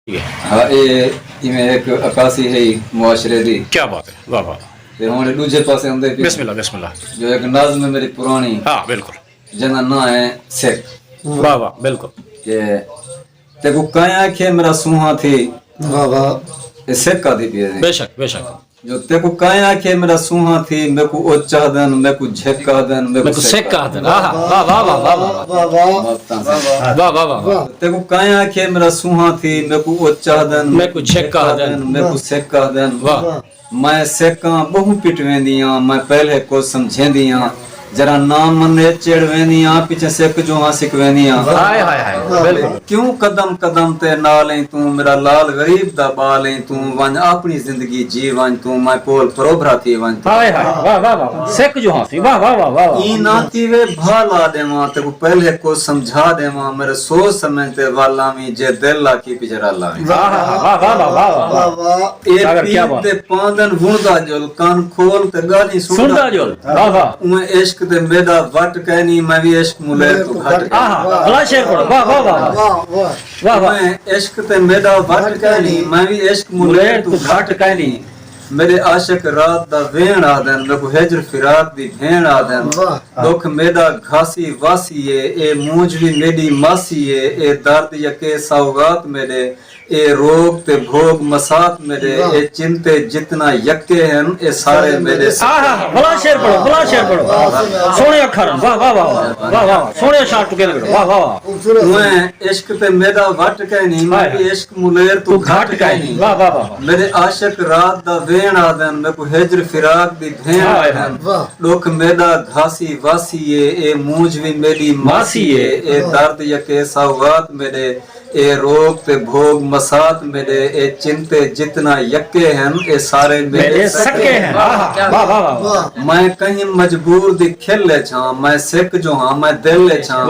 हाँ ये इमें एक अक्कासी है मुआशरे दी। क्या बात है, वाह वाह। फिर हमारे दूसरे पासे आंदे बिस्मिल्लाह बिस्मिल्लाह। जो एक नाज़्म है मेरी पुरानी, हाँ बिल्कुल, जना ना है सिख वाह वाह बिल्कुल। के ते को काया के मेरा सुहा थी वाह वाह ये सिख का दी पिए बेशक बेशक। जो ते को काया के मेरा सुहा थी मैं को ओ चाह देन मैं को झेक का देन मैं को सेक कहा था। वाह वाह वाह वाह वाह वाह वाह वाह वाह वाह वाह। ते को काया के मेरा सुहा थी मैं को ओ चाह देन मैं को झेक का देन मैं को सेक का देन वाह। मैं सेका बहु पिटवेंदियां मैं पहले को समझेंदियां जरा नाम मने चेड़वेंदियां पीछे सेक जो हां सिकवेंदियां हाय हाय हाय बिल्कुल। क्यों कदम कदम ते नाल है तू मेरा लाल गरीब दा बाल है तू वन अपनी जिंदगी जी वन तू मैं कोल परोभरा थी वन हाय हाय वाह वाह वाह। सेक जो हां सी वाह वाह वाह वाह। ई नाती वे भाला देवा ते को पहले को समझा देवा मेरे सोच समझ ते वाला में जे दिल ला की पिजरा ला वाह वाह वाह वाह वाह वाह वाह। ए सागर क्या बात। पीर ते पांदन हुंदा जोल कान खोल ते गाली सुनदा जोल वाह वाह। उए इश्क ते मेरा वट कहनी मैं भी इश्क मुले तू घट आहा भला शेर पढ़ो वाह वाह वाह वाह वाह वाह वाह। मैं इश्क ते मेरा वट कहनी मैं भी इश्क मुले तू घट कहनी मेरे आशिक रात दा वेण आदन मैं को हिजर फिराक दी भेण आदन दुख मेरा घासी वासी है ए मूंज भी मेरी मासी है ए दर्द यके सौगात मेरे ए रोग ते भोग मसात मेरे ए चिंते जितना यके हैं ए सारे मेरे आहा भला शेर पढ़ो भला शेर पढ़ो। सोने अखर वाह वाह वाह वाह वाह। सोने शाट टुके लगे वाह वाह वाह। मैं इश्क ते मेरा वट कहनी मैं भी इश्क मुलेर तू घट कहनी वाह वाह वाह। मेरे आशिक रात दा वेण आदन मैं को हिजर फिराक दी भेण आदन दुख मेरा घासी वासी है ए मूंज भी मेरी मासी है ए दर्द यके सौगात मेरे ए रोग ते भोग मसात मेरे ए चिंते जितना यके हैं ए सारे मेरे सके हैं। आहा वाह वाह वाह। मैं कहीं मजबूर दी खेले छा मैं सिख जो हां मैं दिल ले छा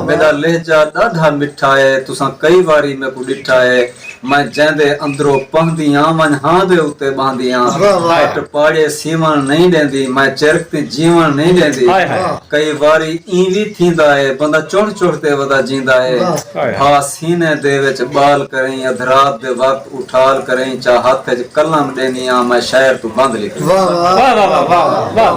मेरा लहजा ॾाढा मिठा है तुसा कई बारी मैं को डिठा है मैं जेंदे अंदरों पहंदियां मन हां दे उते बांदियां हट पाड़े सीवण नहीं देंदी मैं चिरक ते जीवन नहीं देंदी कई बारी ईवी थींदा है बंदा चुड़ चुड़ ते वदा जींदा है हा सीने दे विच बाल करें अधरात दे वक्त उठाल करें चा हाथ च कलम देनियां मैं शायर तू बंद लिख वाह वाह वाह वाह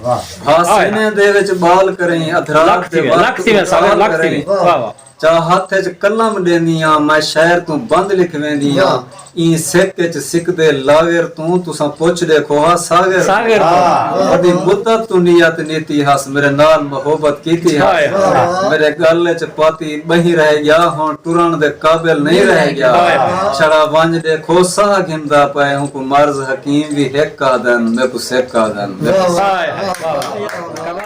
वाह। हा सीने दे विच बाल करें अधरात दे वक्त उठाल करें वाह वाह। चा हाथ च कलम देनियां मैं शायर तू बंद लिखवेंदियां ई सिक च सिक दे लावेर तू तुसा पुछ देखो हा सागर सागर अदी मुद्दत तू नियत नीति हस मेरे नाल मोहब्बत कीती है मेरे गल च पाती बही रह गया हुन टुरन दे काबिल नहीं रह गया छड़ा वंज देखो साह घिंदा पे हूं को मर्ज हकीम भी हिक का दन मैं को सिक का दन वाह वाह।